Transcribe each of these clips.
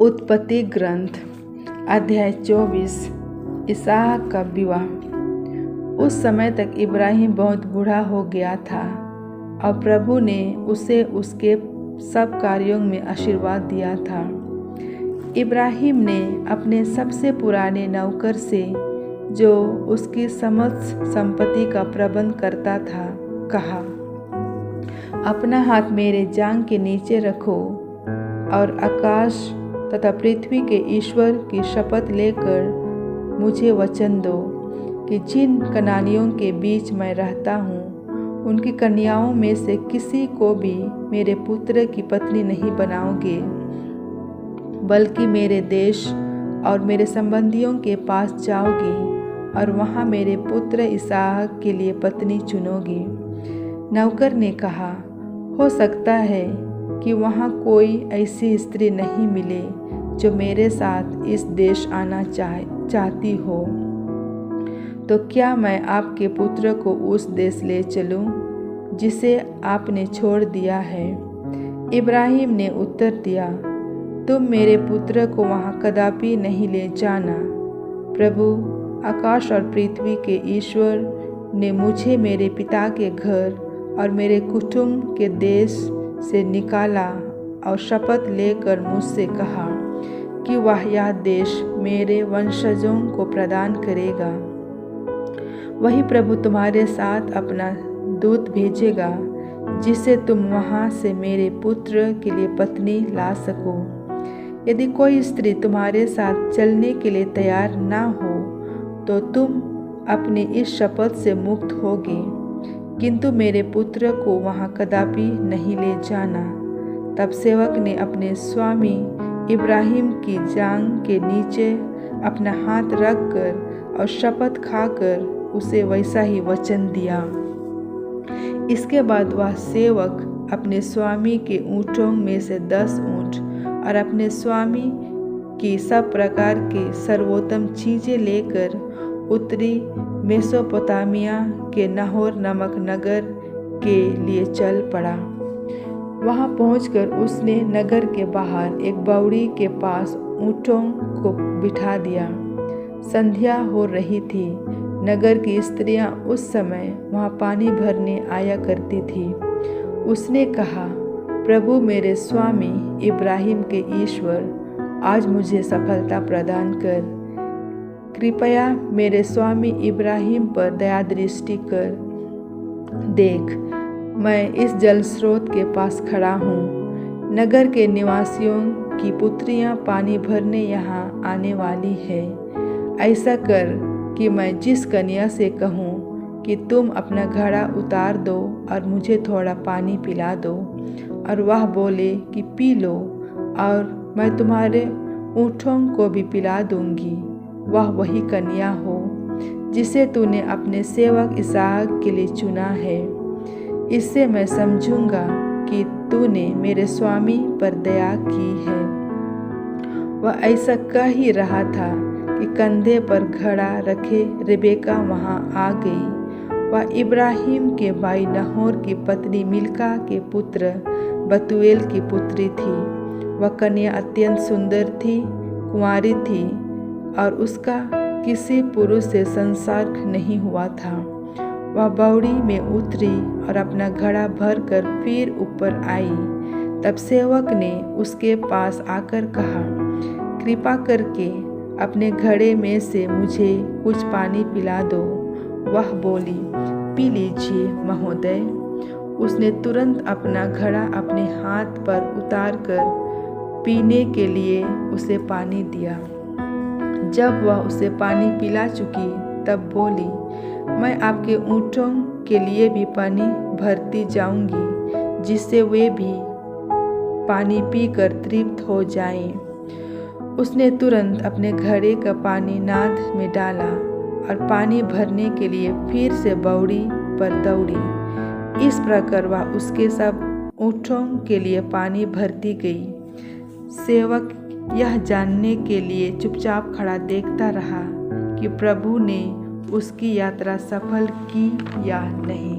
उत्पत्ति ग्रंथ अध्याय 24। इसहाक का विवाह। उस समय तक इब्राहिम बहुत बूढ़ा हो गया था और प्रभु ने उसे उसके सब कार्यों में आशीर्वाद दिया था। इब्राहिम ने अपने सबसे पुराने नौकर से, जो उसकी समस्त संपत्ति का प्रबंध करता था, कहा, अपना हाथ मेरे जांघ के नीचे रखो और आकाश तथा पृथ्वी के ईश्वर की शपथ लेकर मुझे वचन दो कि जिन कनानियों के बीच मैं रहता हूँ, उनकी कन्याओं में से किसी को भी मेरे पुत्र की पत्नी नहीं बनाओगे, बल्कि मेरे देश और मेरे संबंधियों के पास जाओगी और वहाँ मेरे पुत्र इसहाक के लिए पत्नी चुनोगी। नौकर ने कहा, हो सकता है कि वहाँ कोई ऐसी स्त्री नहीं मिले जो मेरे साथ इस देश आना चाहती हो, तो क्या मैं आपके पुत्र को उस देश ले चलूं जिसे आपने छोड़ दिया है? इब्राहिम ने उत्तर दिया, तुम मेरे पुत्र को वहाँ कदापि नहीं ले जाना। प्रभु आकाश और पृथ्वी के ईश्वर ने मुझे मेरे पिता के घर और मेरे कुटुंब के देश से निकाला और शपथ लेकर मुझसे कहा कि वह यह देश मेरे वंशजों को प्रदान करेगा। वही प्रभु तुम्हारे साथ अपना दूत भेजेगा, जिससे तुम वहाँ से मेरे पुत्र के लिए पत्नी ला सको। यदि कोई स्त्री तुम्हारे साथ चलने के लिए तैयार ना हो, तो तुम अपनी इस शपथ से मुक्त होगे, किंतु मेरे पुत्र को वहाँ कदापि नहीं ले जाना। तब सेवक ने अपने स्वामी इब्राहिम की जांघ के नीचे अपना हाथ रखकर और शपथ खाकर उसे वैसा ही वचन दिया। इसके बाद वह सेवक अपने स्वामी के ऊँटों में से 10 ऊँट और अपने स्वामी की सब प्रकार की सर्वोत्तम चीज़ें लेकर उत्तरी मेसोपोटामिया के नाहोर नामक नगर के लिए चल पड़ा। वहां पहुंचकर उसने नगर के बाहर एक बावड़ी के पास ऊँटों को बिठा दिया। संध्या हो रही थी। नगर की स्त्रियां उस समय वहां पानी भरने आया करती थी। उसने कहा, प्रभु मेरे स्वामी इब्राहिम के ईश्वर, आज मुझे सफलता प्रदान कर। कृपया मेरे स्वामी इब्राहिम पर दया दृष्टि कर। देख, मैं इस जल स्रोत के पास खड़ा हूँ। नगर के निवासियों की पुत्रियाँ पानी भरने यहाँ आने वाली है। ऐसा कर कि मैं जिस कन्या से कहूँ कि तुम अपना घड़ा उतार दो और मुझे थोड़ा पानी पिला दो, और वह बोले कि पी लो, और मैं तुम्हारे ऊँटों को भी पिला दूँगी, वह वही कन्या हो जिसे तूने अपने सेवक इसहाक के लिए चुना है। इससे मैं समझूंगा कि तूने मेरे स्वामी पर दया की है। वह ऐसा कह ही रहा था कि कंधे पर घड़ा रखे रेबेका वहां आ गई। वह इब्राहिम के भाई नाहोर की पत्नी मिल्का के पुत्र बतूएल की पुत्री थी। वह कन्या अत्यंत सुंदर थी, कुंवारी थी, और उसका किसी पुरुष से संसर्ग नहीं हुआ था। वह बावड़ी में उतरी और अपना घड़ा भरकर फिर ऊपर आई। तब सेवक ने उसके पास आकर कहा, कृपा करके अपने घड़े में से मुझे कुछ पानी पिला दो। वह बोली, पी लीजिए महोदय। उसने तुरंत अपना घड़ा अपने हाथ पर उतारकर पीने के लिए उसे पानी दिया। जब वह उसे पानी पिला चुकी, तब बोली, मैं आपके ऊँटों के लिए भी पानी भरती जाऊंगी, जिससे वे भी पानी पीकर तृप्त हो जाएं। उसने तुरंत अपने घड़े का पानी नाद में डाला और पानी भरने के लिए फिर से बावड़ी पर दौड़ी। इस प्रकार वह उसके सब ऊँटों के लिए पानी भरती गई। सेवक यह जानने के लिए चुपचाप खड़ा देखता रहा कि प्रभु ने उसकी यात्रा सफल की या नहीं।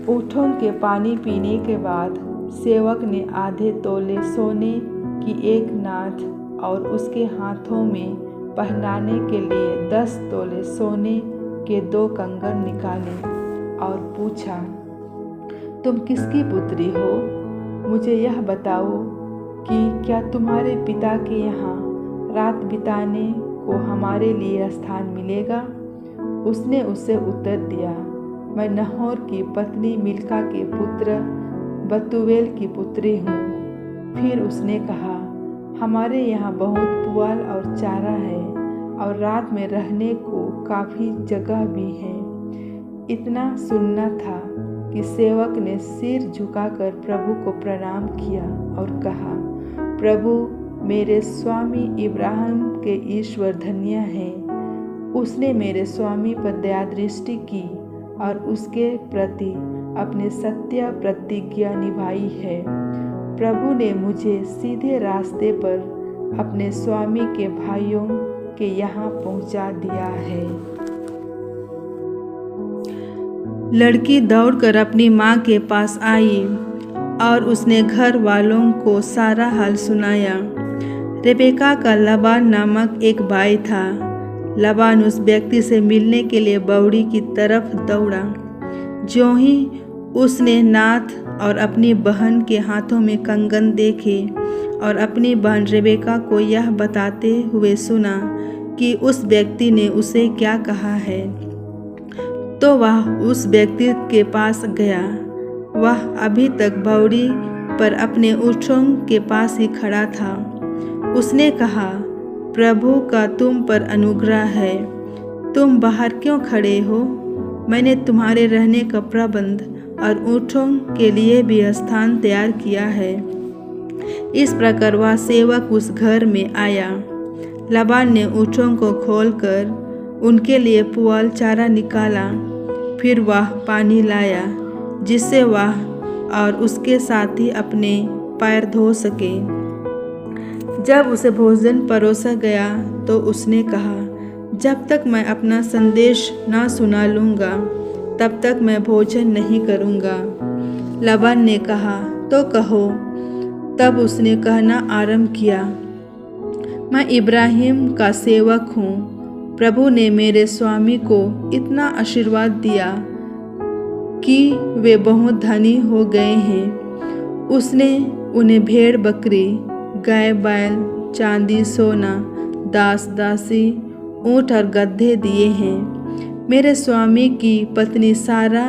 ऊँटों के पानी पीने के बाद सेवक ने आधे तोले सोने कि एक नाथ और उसके हाथों में पहनाने के लिए 10 तोले सोने के 2 कंगन निकाले और पूछा, तुम किसकी पुत्री हो? मुझे यह बताओ कि क्या तुम्हारे पिता के यहाँ रात बिताने को हमारे लिए स्थान मिलेगा? उसने उसे उत्तर दिया, मैं नहोर की पत्नी मिल्का के पुत्र बतूएल की पुत्री हूँ। फिर उसने कहा, हमारे यहाँ बहुत पुआल और चारा है और रात में रहने को काफ़ी जगह भी है। इतना सुनना था कि सेवक ने सिर झुकाकर प्रभु को प्रणाम किया और कहा, प्रभु, मेरे स्वामी इब्राहिम के ईश्वर धन्य है। उसने मेरे स्वामी पर दया दृष्टि की और उसके प्रति अपने सत्य प्रतिज्ञा निभाई है। प्रभु ने मुझे सीधे रास्ते पर अपने स्वामी के भाइयों के यहाँ पहुँचा दिया है। लड़की दौड़कर अपनी माँ के पास आई और उसने घर वालों को सारा हाल सुनाया। रेबेका का लबान नामक एक भाई था। लबान उस व्यक्ति से मिलने के लिए बौड़ी की तरफ दौड़ा। ज्यों ही उसने नाथ और अपनी बहन के हाथों में कंगन देखे और अपनी बहन रेबेका को यह बताते हुए सुना कि उस व्यक्ति ने उसे क्या कहा है, तो वह उस व्यक्ति के पास गया। वह अभी तक बौड़ी पर अपने ऊँटों के पास ही खड़ा था। उसने कहा, प्रभु का तुम पर अनुग्रह है। तुम बाहर क्यों खड़े हो? मैंने तुम्हारे रहने का प्रबंध और ऊँटों के लिए भी स्थान तैयार किया है। इस प्रकार वह सेवक उस घर में आया। लबान ने ऊँटों को खोलकर उनके लिए पुआल चारा निकाला। फिर वह पानी लाया जिससे वह और उसके साथी अपने पैर धो सके। जब उसे भोजन परोसा गया तो उसने कहा, जब तक मैं अपना संदेश ना सुना लूँगा तब तक मैं भोजन नहीं करूँगा। लबान ने कहा, तो कहो। तब उसने कहना आरंभ किया, मैं इब्राहिम का सेवक हूँ। प्रभु ने मेरे स्वामी को इतना आशीर्वाद दिया कि वे बहुत धनी हो गए हैं। उसने उन्हें भेड़ बकरी, गाय बैल, चांदी सोना, दास दासी, ऊँट और गधे दिए हैं। मेरे स्वामी की पत्नी सारा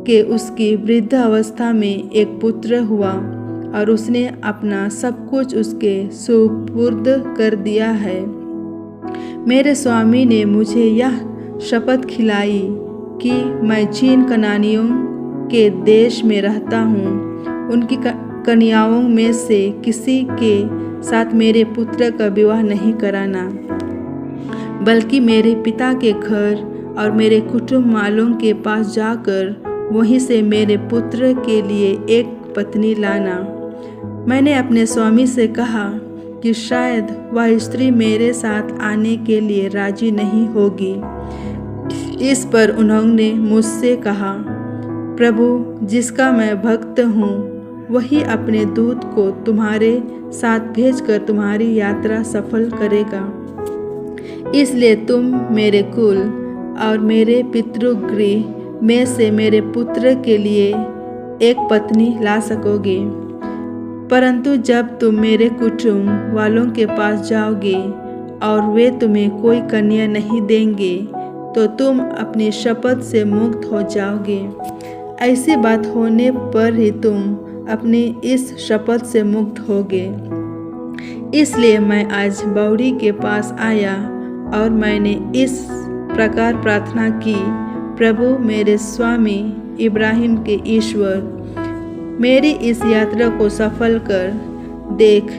के उसकी वृद्ध अवस्था में एक पुत्र हुआ और उसने अपना सब कुछ उसके सुपुर्द कर दिया है। मेरे स्वामी ने मुझे यह शपथ खिलाई कि मैं जिन कनानियों के देश में रहता हूँ उनकी कन्याओं में से किसी के साथ मेरे पुत्र का विवाह नहीं कराना, बल्कि मेरे पिता के घर और मेरे कुटुंब वालों के पास जाकर वहीं से मेरे पुत्र के लिए एक पत्नी लाना। मैंने अपने स्वामी से कहा कि शायद वह स्त्री मेरे साथ आने के लिए राजी नहीं होगी। इस पर उन्होंने मुझसे कहा, प्रभु जिसका मैं भक्त हूँ वही अपने दूत को तुम्हारे साथ भेजकर तुम्हारी यात्रा सफल करेगा। इसलिए तुम मेरे कुल और मेरे पितृगृह में से मेरे पुत्र के लिए एक पत्नी ला सकोगे। परंतु जब तुम मेरे कुटुंब वालों के पास जाओगे और वे तुम्हें कोई कन्या नहीं देंगे तो तुम अपनी शपथ से मुक्त हो जाओगे। ऐसी बात होने पर ही तुम अपनी इस शपथ से मुक्त होगे। इसलिए मैं आज बौड़ी के पास आया और मैंने इस प्रकार प्रार्थना की, प्रभु मेरे स्वामी इब्राहिम के ईश्वर, मेरी इस यात्रा को सफल कर देख।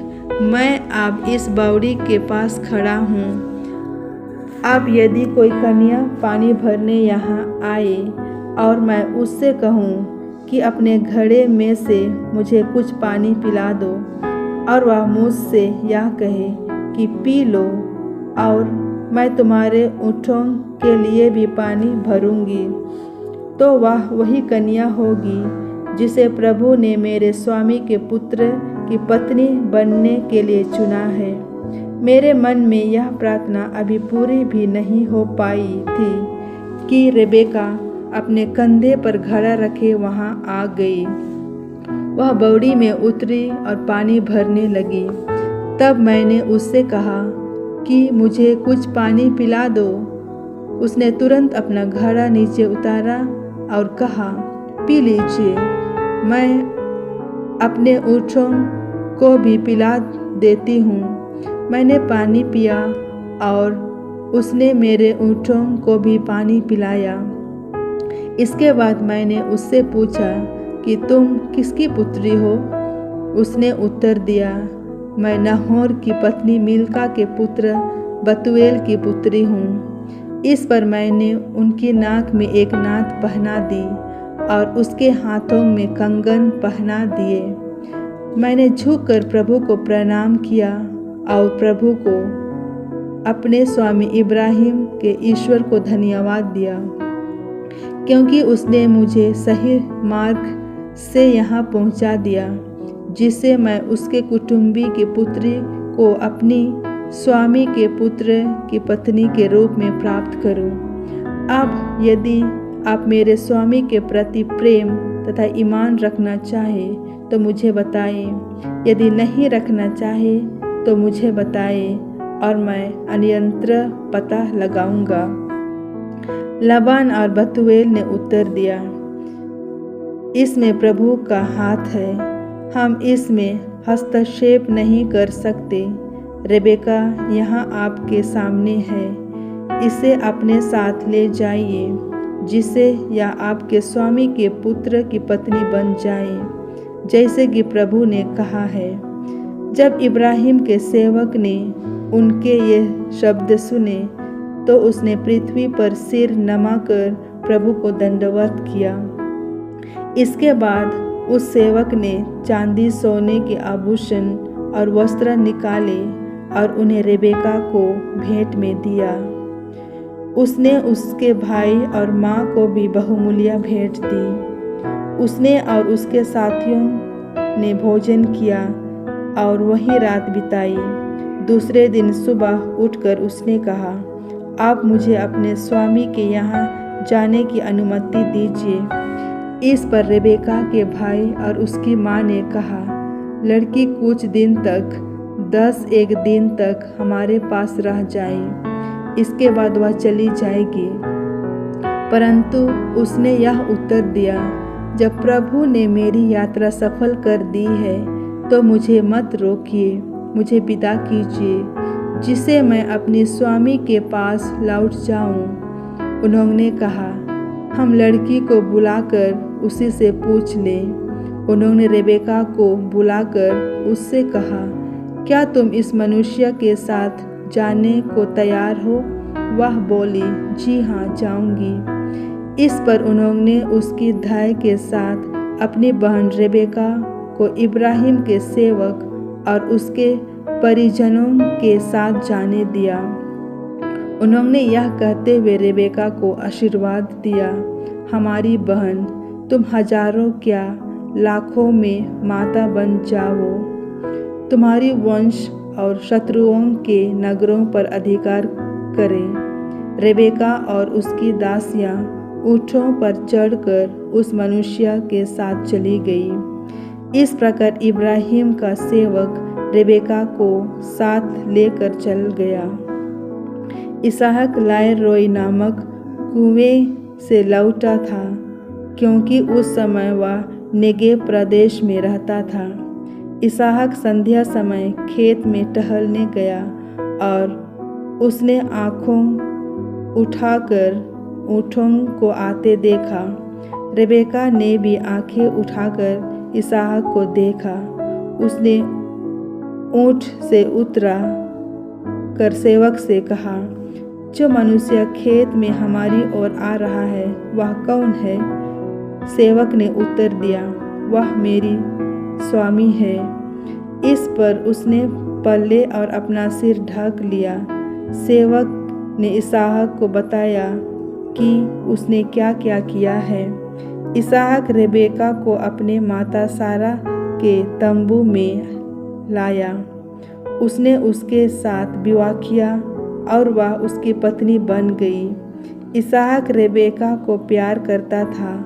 मैं अब इस बावड़ी के पास खड़ा हूँ। अब यदि कोई कन्या पानी भरने यहाँ आए और मैं उससे कहूँ कि अपने घड़े में से मुझे कुछ पानी पिला दो और वह मुझसे यह कहे कि पी लो और मैं तुम्हारे ऊँटों के लिए भी पानी भरूँगी, तो वह वही कन्या होगी जिसे प्रभु ने मेरे स्वामी के पुत्र की पत्नी बनने के लिए चुना है। मेरे मन में यह प्रार्थना अभी पूरी भी नहीं हो पाई थी कि रेबेका अपने कंधे पर घड़ा रखे वहां आ गई। वह बावड़ी में उतरी और पानी भरने लगी। तब मैंने उससे कहा कि मुझे कुछ पानी पिला दो। उसने तुरंत अपना घड़ा नीचे उतारा और कहा, पी लीजिए, मैं अपने ऊँटों को भी पिला देती हूँ। मैंने पानी पिया और उसने मेरे ऊँटों को भी पानी पिलाया। इसके बाद मैंने उससे पूछा कि तुम किसकी पुत्री हो? उसने उत्तर दिया, मैं नाहोर की पत्नी मिल्का के पुत्र बतूएल की पुत्री हूँ। इस पर मैंने उनकी नाक में एक नाथ पहना दी और उसके हाथों में कंगन पहना दिए। मैंने झुककर प्रभु को प्रणाम किया और प्रभु को अपने स्वामी इब्राहिम के ईश्वर को धन्यवाद दिया, क्योंकि उसने मुझे सही मार्ग से यहाँ पहुँचा दिया, जिससे मैं उसके कुटुंबी की पुत्री को अपनी स्वामी के पुत्र की पत्नी के रूप में प्राप्त करूं। अब यदि आप मेरे स्वामी के प्रति प्रेम तथा ईमान रखना चाहें तो मुझे बताएं, यदि नहीं रखना चाहे तो मुझे बताएं और मैं अन्यत्र पता लगाऊंगा। लबान और बतूएल ने उत्तर दिया, इसमें प्रभु का हाथ है, हम इसमें हस्तक्षेप नहीं कर सकते। रेबेका यहाँ आपके सामने है, इसे अपने साथ ले जाइए, जिससे यह आपके स्वामी के पुत्र की पत्नी बन जाए, जैसे कि प्रभु ने कहा है। जब इब्राहिम के सेवक ने उनके ये शब्द सुने तो उसने पृथ्वी पर सिर नमाकर प्रभु को दंडवत किया। इसके बाद उस सेवक ने चांदी सोने के आभूषण और वस्त्र निकाले और उन्हें रेबेका को भेंट में दिया। उसने उसके भाई और माँ को भी बहुमूल्य भेंट दी। उसने और उसके साथियों ने भोजन किया और वहीं रात बिताई। दूसरे दिन सुबह उठकर उसने कहा, आप मुझे अपने स्वामी के यहाँ जाने की अनुमति दीजिए। इस पर रेबेका के भाई और उसकी माँ ने कहा, लड़की कुछ दिन तक 10 दिन तक हमारे पास रह जाए, इसके बाद वह चली जाएगी। परंतु उसने यह उत्तर दिया, जब प्रभु ने मेरी यात्रा सफल कर दी है तो मुझे मत रोकिए, मुझे विदा कीजिए, जिससे मैं अपने स्वामी के पास लौट जाऊं। उन्होंने कहा, हम लड़की को बुलाकर उसी से पूछ लें। उन्होंने रेबेका को बुलाकर उससे कहा, क्या तुम इस मनुष्य के साथ जाने को तैयार हो? वह बोली, जी हाँ, जाऊंगी। इस पर उन्होंने उसकी धाय के साथ अपनी बहन रेबेका को इब्राहिम के सेवक और उसके परिजनों के साथ जाने दिया। उन्होंने यह कहते हुए रेबेका को आशीर्वाद दिया, हमारी बहन, तुम हजारों क्या लाखों में माता बन जाओ। तुम्हारी वंश और शत्रुओं के नगरों पर अधिकार करें। रेबेका और उसकी दासियां ऊँटों पर चढ़कर उस मनुष्य के साथ चली गई। इस प्रकार इब्राहिम का सेवक रेबेका को साथ लेकर चल गया। इसहाक लाए रोई नामक कुएं से लौटा था, क्योंकि उस समय वह नेगेव प्रदेश में रहता था। इसहाक संध्या समय खेत में टहलने गया और उसने आँखों उठाकर ऊँटों को आते देखा। रेबेका ने भी आँखें उठाकर इसहाक को देखा। उसने ऊँट से उतरा कर सेवक से कहा, जो मनुष्य खेत में हमारी ओर आ रहा है वह कौन है? सेवक ने उत्तर दिया, वह मेरी स्वामी है। इस पर उसने पल्ले और अपना सिर ढक लिया। सेवक ने इसहाक को बताया कि उसने क्या क्या किया है। इसहाक रेबेका को अपने माता सारा के तंबू में लाया। उसने उसके साथ विवाह किया और वह उसकी पत्नी बन गई। इसहाक रेबेका को प्यार करता था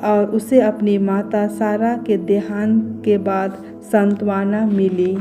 और उसे अपनी माता सारा के देहांत के बाद सांत्वना मिली।